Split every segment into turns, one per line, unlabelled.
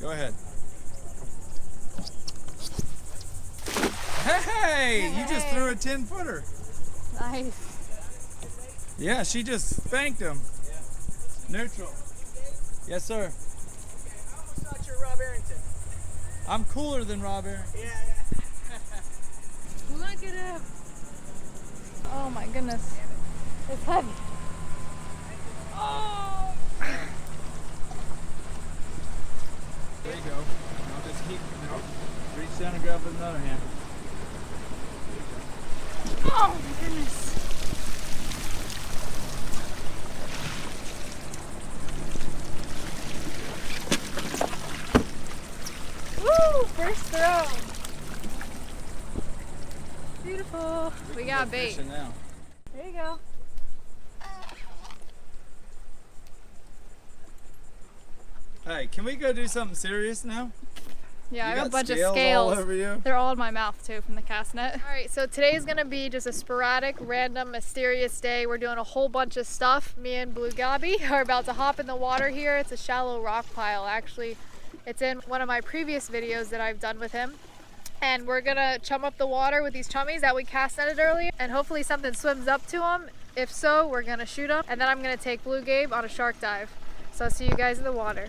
Go ahead. Hey! You just threw a 10-footer.
Nice.
Yeah, she just spanked him. Neutral. Yes, sir.
Okay, I almost thought you were Rob Arrington.
I'm cooler than Rob Arrington.
Yeah.
Look at him. Oh my goodness. It's heavy. Oh!
There you go. Now just keep, reach down and grab with another hand.
Oh my goodness. Woo! First throw. Beautiful. We got bait.
Now.
There you go.
Hey, can we go do something serious now?
Yeah,
You
I got a bunch of
all
scales.
over you.
They're all in my mouth too from the cast net. All right, so today is gonna be just a sporadic, random, mysterious day. We're doing a whole bunch of stuff. Me and Blue Gobby are about to hop in the water here. It's a shallow rock pile. Actually, it's in one of my previous videos that I've done with him. And we're gonna chum up the water with these chummies that we cast netted earlier, and hopefully something swims up to them. If so, we're gonna shoot them, and then I'm gonna take Blue Gabe on a shark dive. So I'll see you guys in the water.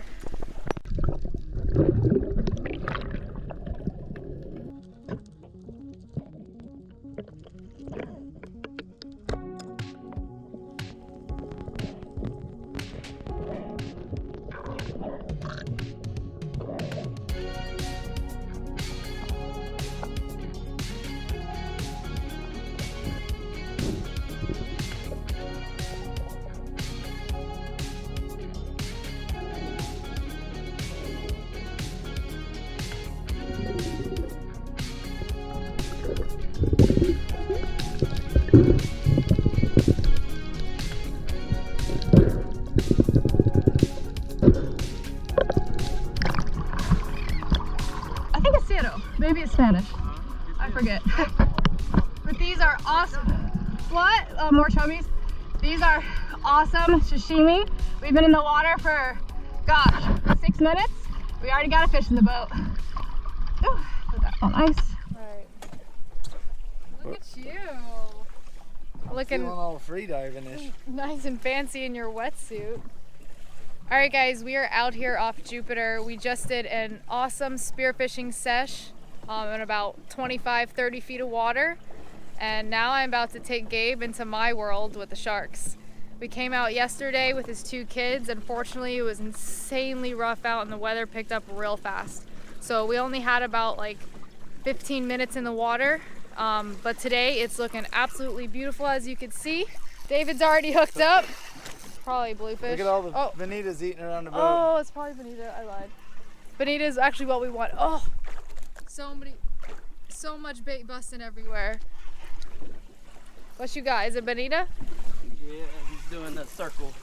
I think it's Seattle. Maybe it's Spanish. I forget. But these are awesome. What? More chummies. These are awesome sashimi. We've been in the water for, gosh, 6 minutes. We already got a fish in the boat. Ooh, put that on ice. Alright. Look at you. Looking
all free diving-ish.
nice and fancy in your wetsuit. Alright guys, we are out here off Jupiter. We just did an awesome spearfishing sesh in about 25-30 feet of water. And now I'm about to take Gabe into my world with the sharks. We came out yesterday with his 2 kids. Unfortunately, it was insanely rough out and the weather picked up real fast. So we only had about like 15 minutes in the water. But today it's looking absolutely beautiful, as you can see. David's already hooked up. Probably bluefish.
Look at all the bonitas eating around the boat.
Oh, it's probably bonita. I lied. Bonita is actually what we want. Oh, so much bait busting everywhere. What you got? Is it bonita?
Yeah, he's doing the circle.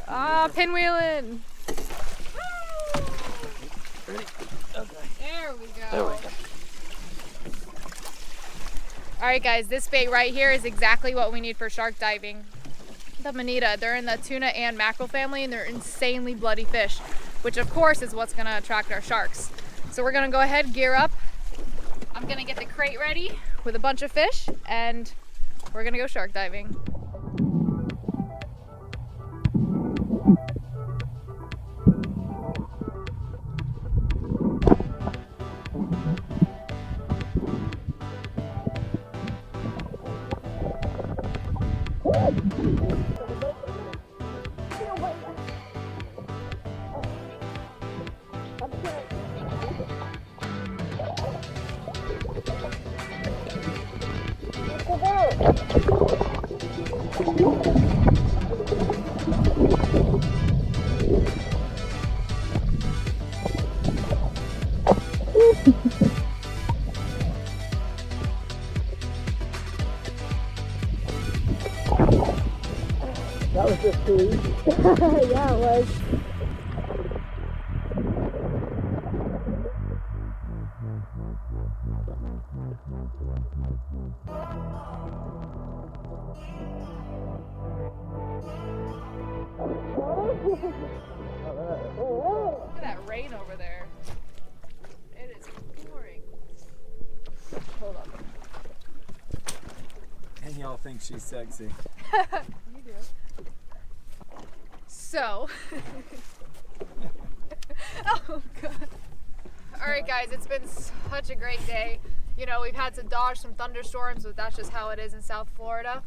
Ah, pinwheeling.
Ready? Okay.
There we go.
There we go.
All right, guys, this bait right here is exactly what we need for shark diving. The bonita, they're in the tuna and mackerel family, and they're insanely bloody fish, which of course is what's gonna attract our sharks. So we're gonna go ahead, gear up. I'm gonna get the crate ready with a bunch of fish, and we're gonna go shark diving.
That was just too easy.
Yeah, it was. Look at that rain over there.
think she's sexy.
You do. So. Oh God. All right, guys, it's been such a great day. You know, we've had to dodge some thunderstorms, but that's just how it is in South Florida.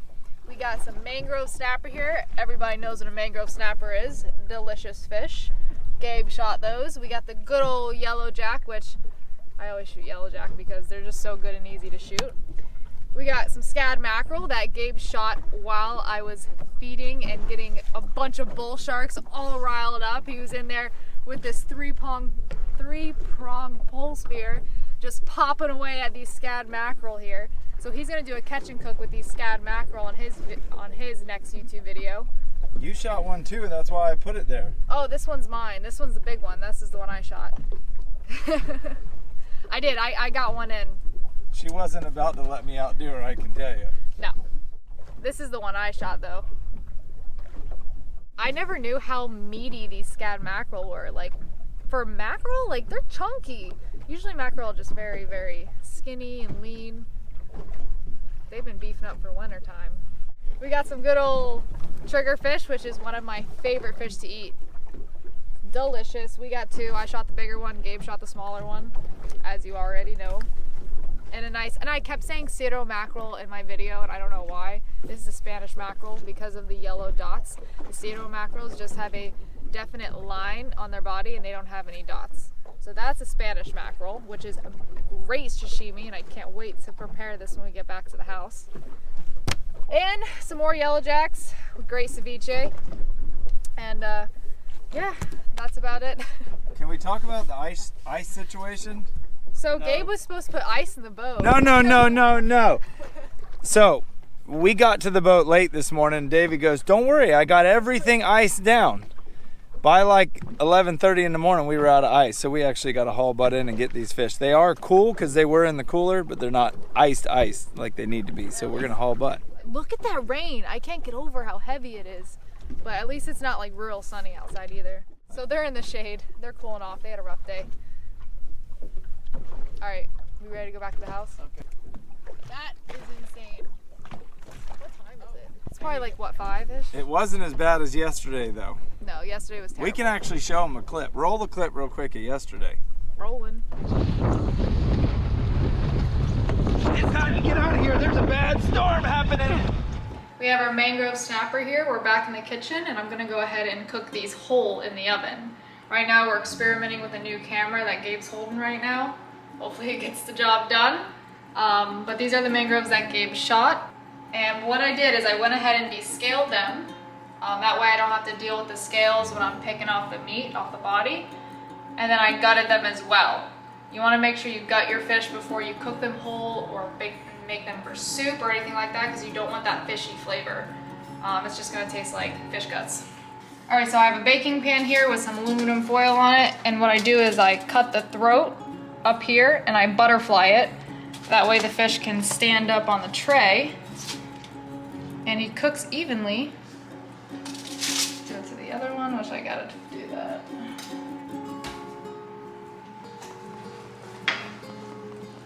We got some mangrove snapper here. Everybody knows what a mangrove snapper is. Delicious fish. Gabe shot those. We got the good old yellow jack, which I always shoot yellow jack because they're just so good and easy to shoot. We got some scad mackerel that Gabe shot while I was feeding and getting a bunch of bull sharks all riled up. He was in there with this three-prong pole spear, just popping away at these scad mackerel here. So he's gonna do a catch and cook with these scad mackerel on his next YouTube video.
You shot one too, that's why I put it there.
Oh, this one's mine. This one's the big one. This is the one I shot. I did. I got one in.
She wasn't about to let me outdo her, I can tell you.
No. This is the one I shot though. I never knew how meaty these scad mackerel were. Like, for mackerel, like, they're chunky. Usually mackerel are just very, very skinny and lean. They've been beefing up for winter time. We got some good old triggerfish, which is one of my favorite fish to eat. Delicious. We got two. I shot the bigger one. Gabe shot the smaller one, as you already know. And I kept saying Cerro mackerel in my video, and I don't know why. This is a Spanish mackerel because of the yellow dots. The Cerro mackerels just have a definite line on their body and they don't have any dots. So that's a Spanish mackerel, which is a great sashimi, and I can't wait to prepare this when we get back to the house. And some more yellow jacks with great ceviche. And yeah, that's about it.
Can we talk about the ice situation?
So
No.
Gabe was supposed to put ice in the boat.
No. So we got to the boat late this morning. Davey goes, "Don't worry, I got everything iced down." By like 11:30 in the morning, we were out of ice. So we actually got to haul butt in and get these fish. They are cool because they were in the cooler, but they're not iced like they need to be. So we're gonna haul butt.
Look at that rain. I can't get over how heavy it is. But at least it's not like real sunny outside either. So they're in the shade. They're cooling off. They had a rough day. All right, we ready to go back to the house?
Okay.
That is insane. What time is it? It's probably like, what, 5-ish?
It wasn't as bad as yesterday though.
No, yesterday was terrible.
We can actually show them a clip. Roll the clip real quick of yesterday.
Rolling.
It's time to get out of here. There's a bad storm happening.
We have our mangrove snapper here. We're back in the kitchen, and I'm gonna go ahead and cook these whole in the oven. Right now we're experimenting with a new camera that Gabe's holding right now. Hopefully it gets the job done. But these are the mangroves that Gabe shot. And what I did is I went ahead and descaled them. That way I don't have to deal with the scales when I'm picking off the meat off the body. And then I gutted them as well. You wanna make sure you gut your fish before you cook them whole or make them for soup or anything like that, because you don't want that fishy flavor. It's just gonna taste like fish guts. All right, so I have a baking pan here with some aluminum foil on it, and what I do is I cut the throat up here and I butterfly it. That way the fish can stand up on the tray and he cooks evenly. Do it to the other one, which I gotta do that.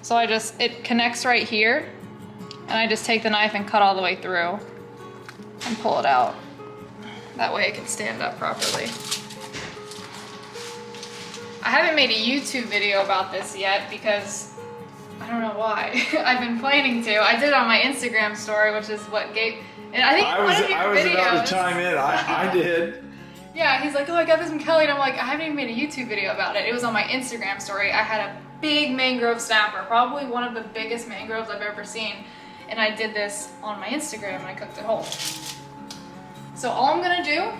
So it connects right here, and I just take the knife and cut all the way through and pull it out. That way it can stand up properly. I haven't made a YouTube video about this yet because I don't know why. I've been planning to. I did it on my Instagram story, which is what Gabe, and I think
I
one
was
of your videos.
about to chime in. I did.
Yeah, he's like, oh, I got this from Kelly, and I'm like, I haven't even made a YouTube video about it. It was on my Instagram story. I had a big mangrove snapper, probably one of the biggest mangroves I've ever seen, and I did this on my Instagram and I cooked it whole. So all I'm gonna do,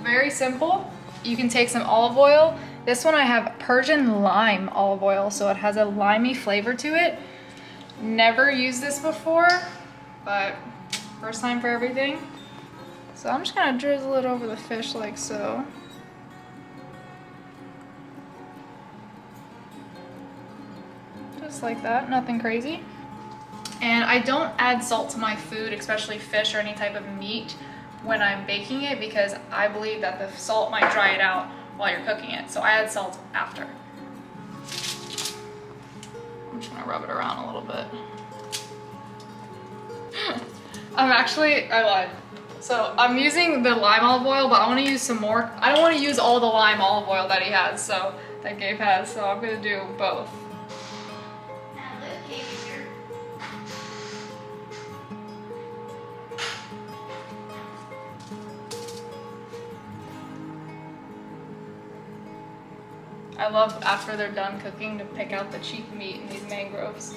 very simple, you can take some olive oil. This one I have Persian lime olive oil, so it has a limey flavor to it. Never used this before, but first time for everything. So I'm just gonna drizzle it over the fish like so. Just like that, nothing crazy. And I don't add salt to my food, especially fish or any type of meat, when I'm baking it, because I believe that the salt might dry it out while you're cooking it. So I add salt after. I'm just gonna rub it around a little bit. I lied. So I'm using the lime olive oil, but I want to use some more. I don't want to use all the lime olive oil that he has, so that Gabe has. So I'm gonna do both. I love after they're done cooking to pick out the cheap meat in these mangroves.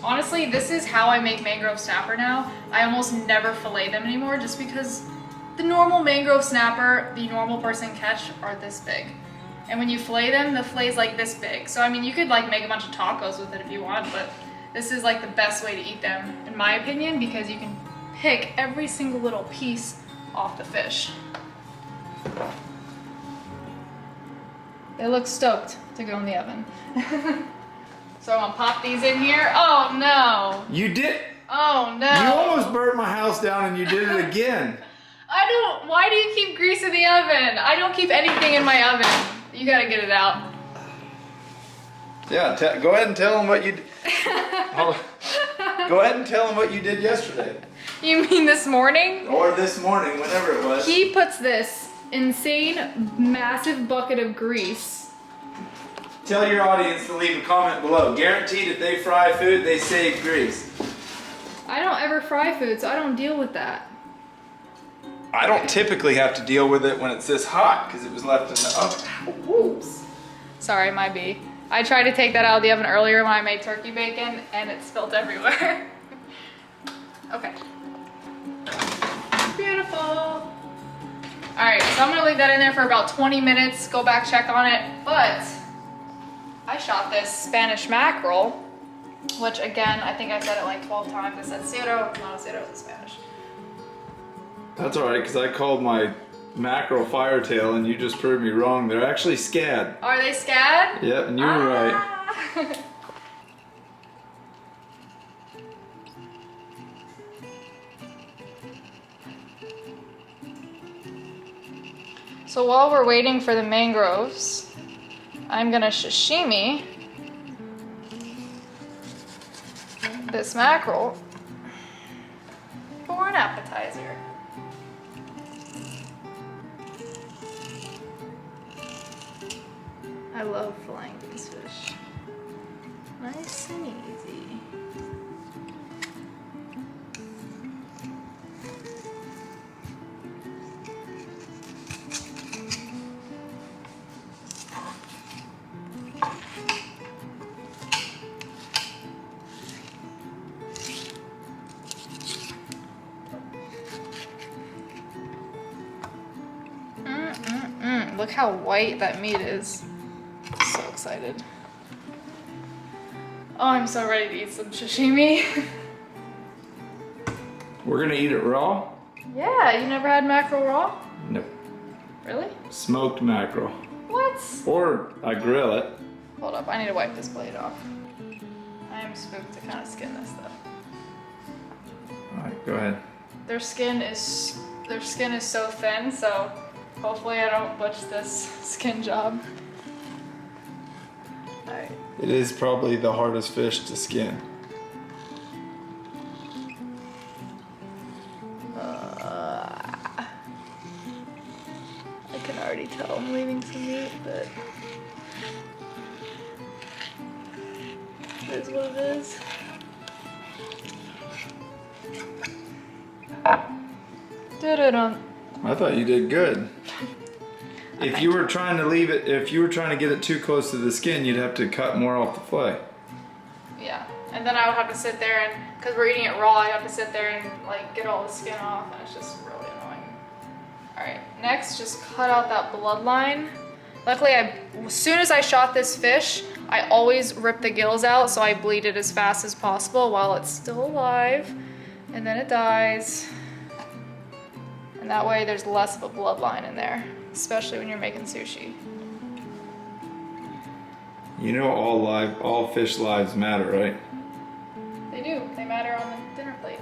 Honestly, this is how I make mangrove snapper now. I almost never fillet them anymore just because the normal mangrove snapper, the normal person catch, are this big. And when you fillet them, the fillet's like this big. So I mean, you could like make a bunch of tacos with it if you want, but this is like the best way to eat them, in my opinion, because you can pick every single little piece off the fish. They look stoked to go in the oven. So I'm gonna pop these in here. Oh no!
You did?
Oh no!
You almost burnt my house down and you did it again.
Why do you keep grease in the oven? I don't keep anything in my oven. You gotta get it out.
Yeah, go ahead and tell them what you did. Go ahead and tell them what you did yesterday.
You mean this morning?
Or this morning, whenever it was.
He puts this insane, massive bucket of grease.
Tell your audience to leave a comment below. Guaranteed if they fry food, they save grease.
I don't ever fry food, so I don't deal with that.
I don't typically have to deal with it when it's this hot because it was left in the oven.
Whoops. Sorry, my bee. I tried to take that out of the oven earlier when I made turkey bacon and it spilled everywhere. Okay. Beautiful. All right, so I'm gonna leave that in there for about 20 minutes, go back, check on it. But I shot this Spanish mackerel, which again, I think I said it like 12 times. I said cero, no, cero is Spanish.
That's all right, because I called my mackerel firetail and you just proved me wrong. They're actually scad.
Are they scad?
Yep, and you were right.
So while we're waiting for the mangroves, I'm gonna sashimi this mackerel for an appetizer. I love filleting these fish. Nice and easy. Look how white that meat is. So excited. Oh, I'm so ready to eat some sashimi.
We're gonna eat it raw?
Yeah, you never had mackerel raw?
Nope.
Really?
Smoked mackerel.
What?
Or I grill it.
Hold up, I need to wipe this blade off. I am spooked to kind of skin this though.
Alright, go ahead.
Their skin is so thin, so hopefully I don't butch this skin job. Alright.
It is probably the hardest fish to skin.
I can already tell I'm leaving some meat, but it is what it is. Da-da-dum.
I thought you did good. If you were trying to leave it, if you were trying to get it too close to the skin, you'd have to cut more off the fillet.
Yeah, and then I would have to sit there and, because we're eating it raw, I have to sit there and like get all the skin off, and it's just really annoying. All right, next, just cut out that bloodline. Luckily, as soon as I shot this fish, I always rip the gills out so I bleed it as fast as possible while it's still alive, and then it dies. And that way there's less of a bloodline in there, especially when you're making sushi.
You know all fish lives matter, right?
They do, they matter on the dinner plate.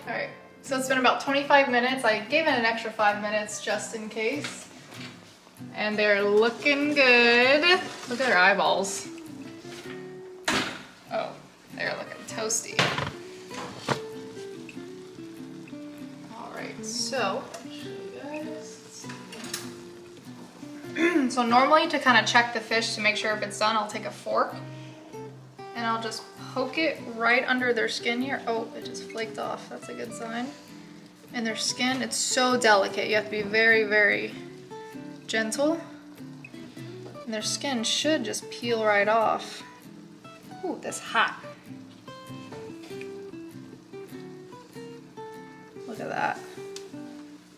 All right, so it's been about 25 minutes. I gave it an extra 5 minutes just in case. And they're looking good. Look at their eyeballs. Oh, they're looking toasty. So, so normally to kind of check the fish to make sure if it's done, I'll take a fork and I'll just poke it right under their skin here. Oh, it just flaked off. That's a good sign. And their skin, it's so delicate. You have to be very, very gentle. And their skin should just peel right off. Ooh, that's hot. Look at that.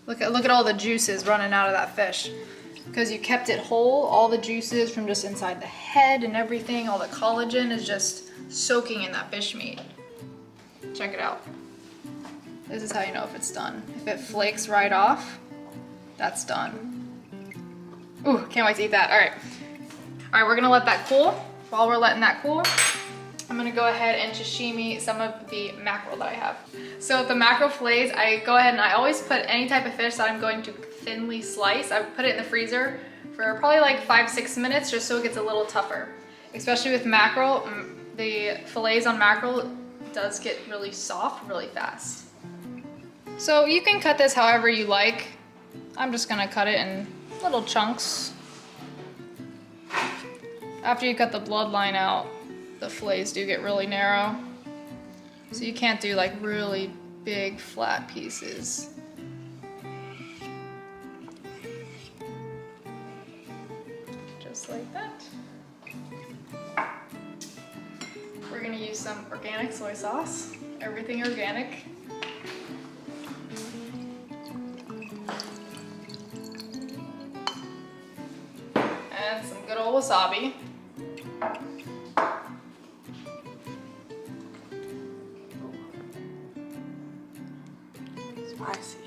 Look at all the juices running out of that fish. Because you kept it whole, all the juices from just inside the head and everything, all the collagen is just soaking in that fish meat. Check it out. This is how you know if it's done. If it flakes right off, that's done. Ooh, can't wait to eat that. All right. All right, we're gonna let that cool. While we're letting that cool, I'm gonna go ahead and sashimi some of the mackerel that I have. So the mackerel fillets, I go ahead and I always put any type of fish that I'm going to thinly slice. I put it in the freezer for probably like 5-6 minutes just so it gets a little tougher. Especially with mackerel, the fillets on mackerel does get really soft really fast. So you can cut this however you like. I'm just gonna cut it in little chunks. After you cut the bloodline out, the fillets do get really narrow. So you can't do like really big flat pieces. Just like that. We're gonna use some organic soy sauce. Everything organic. And some good old wasabi.
Spicy.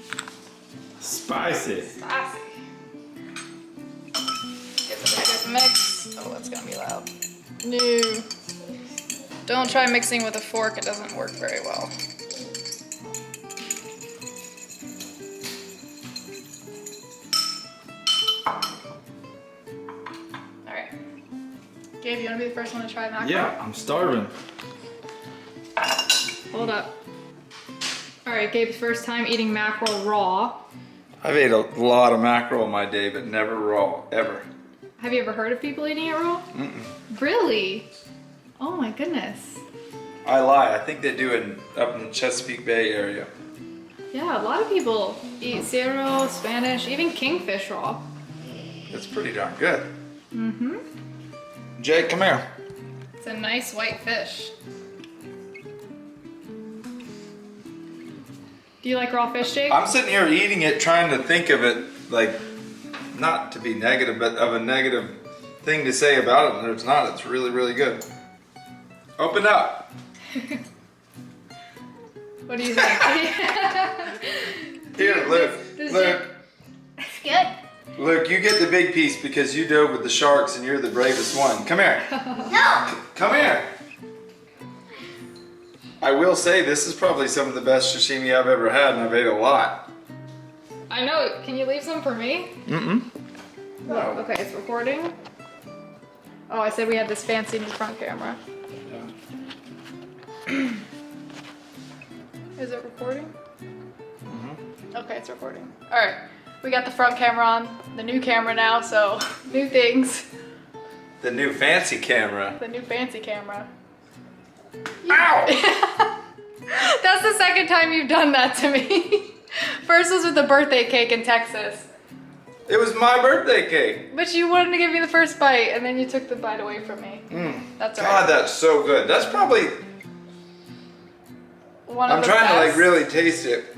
Spicy.
Spicy. Get the biggest mix. Oh, that's gonna be loud. No. Don't try mixing with a fork, it doesn't work very well. Alright. Gabe, you wanna be the first one to try mackerel?
Yeah, I'm starving.
Hold up. Alright, Gabe's first time eating mackerel raw.
I've ate a lot of mackerel in my day, but never raw, ever.
Have you ever heard of people eating it raw? Really? Oh my goodness.
I lie. I think they do it up in the Chesapeake Bay area.
Yeah, a lot of people eat cerro, Spanish, even kingfish raw.
It's pretty darn good.
Mm-hmm.
Jake, come here.
It's a nice white fish. Do you like raw fish, Jake?
I'm sitting here eating it, trying to think of it, like, not to be negative, but of a negative thing to say about it, and it's not. It's really, really good. Open up.
What do you think?
Here, Luke. Luke.
It's good.
Luke, you get the big piece because you dove with the sharks and you're the bravest one. Come here.
No.
Come here. I will say this is probably some of the best sashimi I've ever had, and I've ate a lot.
I know. Can you leave some for me?
Mm-mm. No.
Okay, it's recording. Oh, I said we had this fancy new front camera. Is it recording? Mm-hmm. Okay, it's recording. All right, we got the front camera on, the new camera now, so new things.
The new fancy camera.
The new fancy camera.
Ow!
That's the second time you've done that to me. First was with the birthday cake in Texas.
It was my birthday cake.
But you wanted to give me the first bite, and then you took the bite away from me. That's all right.
God, that's so good. That's probably... I'm trying to like really taste it.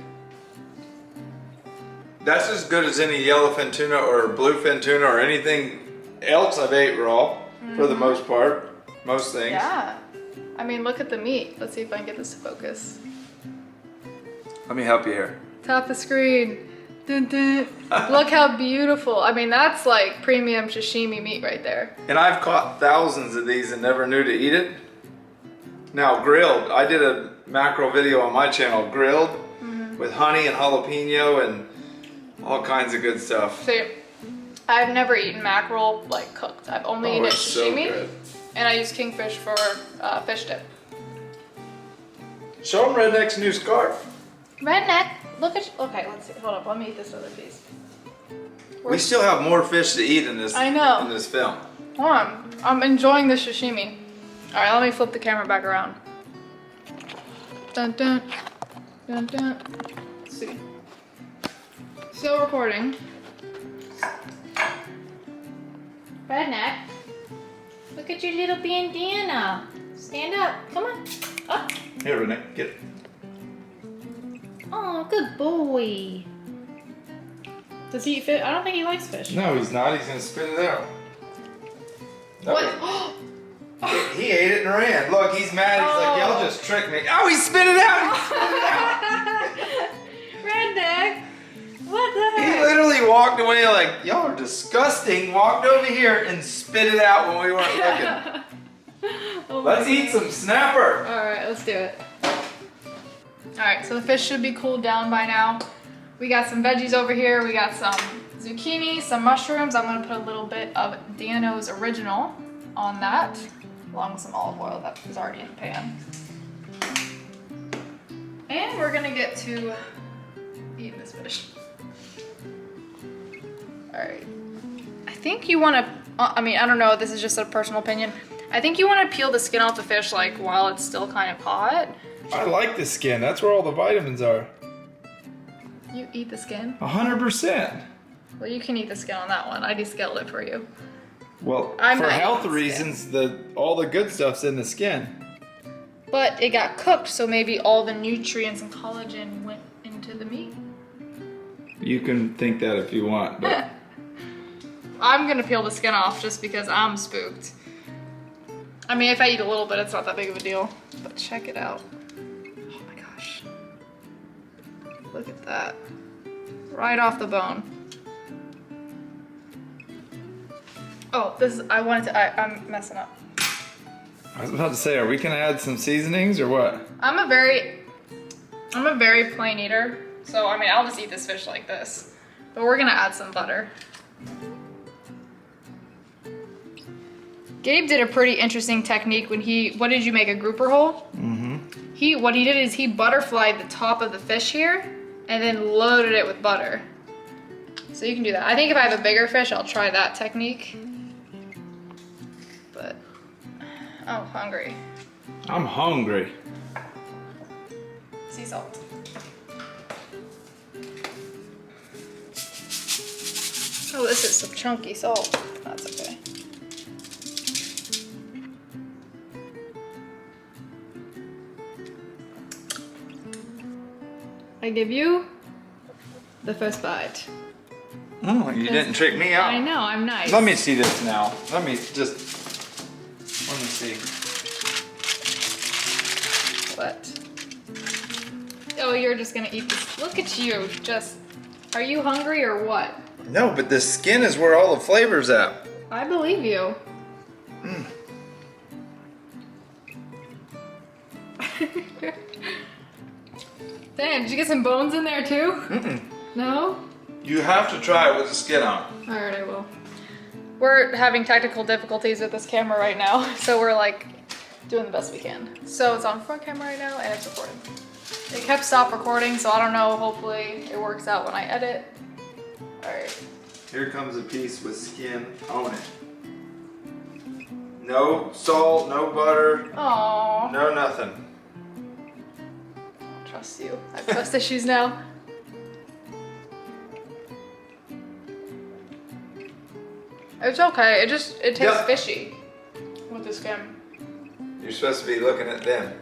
That's as good as any yellowfin tuna or bluefin tuna or anything else I've ate raw, for the most part. Most things.
Yeah. I mean, look at the meat. Let's see if I can get this to focus.
Let me help you here.
Tap the screen. Dun, dun. Look how beautiful. I mean, that's like premium sashimi meat right there.
And I've caught thousands of these and never knew to eat it. Now grilled, I did a mackerel video on my channel, grilled with honey and jalapeno and all kinds of good stuff.
See, I've never eaten mackerel like cooked. I've only eaten it sashimi,
so
and I use kingfish for fish dip.
Show them Redneck's new scarf.
Redneck. Look at, okay, let's see. Hold up, let me eat this other piece.
We still have more fish to eat in this.
I know.
In this film.
Hold on, I'm enjoying this sashimi. All right, let me flip the camera back around. Dun dun, dun dun. Let's see. Still recording. Redneck, look at your little bandana. Stand up, come on, up.
Here, Renee, get it.
Oh, good boy. Does he eat fish? I don't think he likes fish.
No, he's not. He's gonna spit it out. No,
What?
he ate it and ran. Look, he's mad. He's like, y'all just tricked me. Oh, he spit it out. He spit it out.
Redneck, what the
He
heck?
literally walked away like, y'all are disgusting. Walked over here and spit it out when we weren't looking.
Oh my
Let's eat some snapper.
All right, let's do it. All right, so the fish should be cooled down by now. We got some veggies over here. We got some zucchini, some mushrooms. I'm gonna put a little bit of Dano's Original on that, along with some olive oil that is already in the pan. And we're gonna get to eating this fish. All right. I think you wanna, I mean, I don't know, this is just a personal opinion. I think you wanna peel the skin off the fish like while it's still kind of hot.
I like the skin. That's where all the vitamins are.
You eat the skin?
100%.
Well, you can eat the skin on that one. I descaled it for you.
Well,
I'm
for
not
health
eating
reasons, all the good stuff's in the skin.
But it got cooked, so maybe all the nutrients and collagen went into the meat.
You can think that if you want, but
I'm gonna peel the skin off just because I'm spooked. I mean, if I eat a little bit, it's not that big of a deal. But check it out. Oh my gosh. Look at that. Right off the bone. Oh, this is, I'm messing up.
I was about to say, are we gonna add some seasonings or what?
I'm a very plain eater. So, I mean, I'll just eat this fish like this. But we're gonna add some butter. Gabe did a pretty interesting technique when what did you make, a grouper hole? Mm-hmm. What he did is he butterflied the top of the fish here and then loaded it with butter. So you can do that. I think if I have a bigger fish, I'll try that technique. But I'm hungry.
I'm hungry.
Sea salt. Oh, this is some chunky salt. That's okay. I give you the first bite.
Oh, you didn't trick me out.
I know, I'm nice.
Let me see this now. Let me see.
What? Oh, you're just gonna eat this. Look at you, are you hungry or what?
No, but the skin is where all the flavor's at.
I believe you. Damn, did you get some bones in there too?
Mm-mm.
No?
You have to try it with the skin on.
Alright, I will. We're having technical difficulties with this camera right now, so we're like doing the best we can. So it's on front camera right now and it's recording. It kept stop recording, so I don't know, hopefully it works out when I edit. Alright.
Here comes a piece with skin on it. No salt, no butter,
Aww.
no nothing.
I trust you. I have trust issues now. It's okay. It tastes
Yeah.
fishy with the skin.
You're supposed to be looking at them.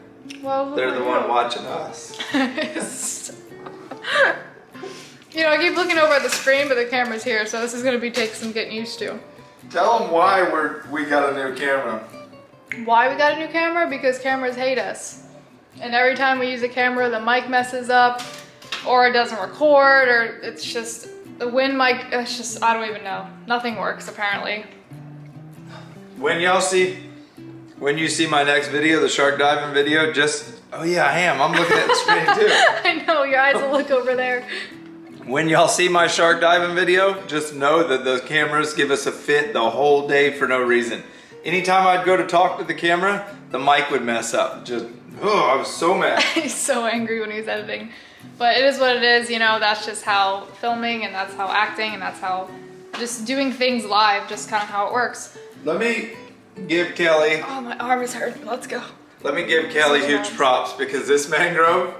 Well,
They're the one watching us.
You know, I keep looking over at the screen, but the camera's here, so this is gonna take some getting used to.
Tell them why we got a new camera.
Why we got a new camera? Because cameras hate us. And every time we use a camera, the mic messes up, or it doesn't record, or it's just the wind mic. It's just, I don't even know. Nothing works apparently.
When you see my next video, the shark diving video, oh yeah, I am. I'm looking at the screen too.
I know, your eyes will look over there.
When y'all see my shark diving video, just know that the cameras give us a fit the whole day for no reason. Anytime I'd go to talk to the camera, the mic would mess up. I was so mad.
He's so angry when he's editing. But it is what it is, you know, that's just how filming and that's how acting and that's how just doing things live, just kind of how it works.
Let me give Kelly,
Oh, my arm is hurting. Let's go.
let me give Kelly huge props because this mangrove,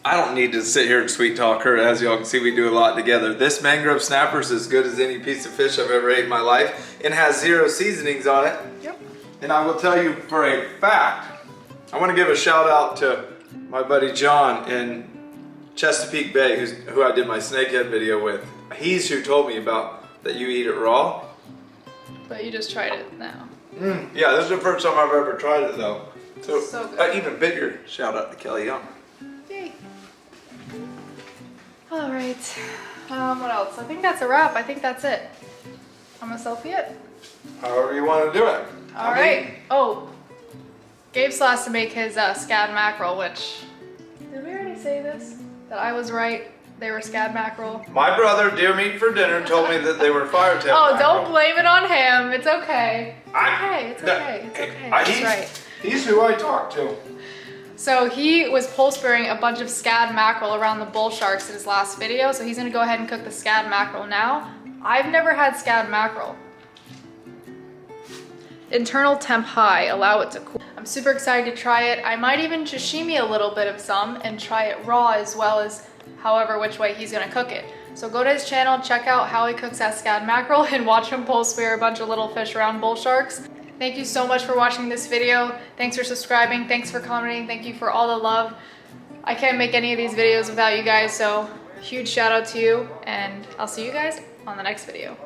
I don't need to sit here and sweet talk her. As y'all can see, we do a lot together. This mangrove snapper is as good as any piece of fish I've ever ate in my life. It has 0 seasonings on it.
Yep.
And I will tell you for a fact, I want to give a shout out to my buddy John in Chesapeake Bay, who I did my snakehead video with. He's who told me about that you eat it raw.
But you just tried it now.
Yeah, this is the first time I've ever tried it though.
So good.
Even bigger shout out to Kelly Young.
Yay. All right. What else? I think that's a wrap. I think that's it. I'm gonna selfie it.
However you want to do it.
All right. Oh, Gabe still has to make his scad mackerel, which, did we already say this? That I was right. They were scad mackerel.
My brother, deer meat for dinner, told me that they were firetail
Oh,
mackerel.
don't blame it on him. It's okay. It's okay. It's okay. That's right.
He's who I talked to.
So he was pole spearing a bunch of scad mackerel around the bull sharks in his last video. So he's gonna go ahead and cook the scad mackerel now. I've never had scad mackerel. Internal temp high, allow it to cool. I'm super excited to try it. I might even sashimi a little bit of some and try it raw as well as however which way he's gonna cook it. So go to his channel, check out how he cooks that scad mackerel and watch him pole spear a bunch of little fish around bull sharks. Thank you so much for watching this video. Thanks for subscribing, thanks for commenting, thank you for all the love. I can't make any of these videos without you guys, so huge shout out to you, and I'll see you guys on the next video.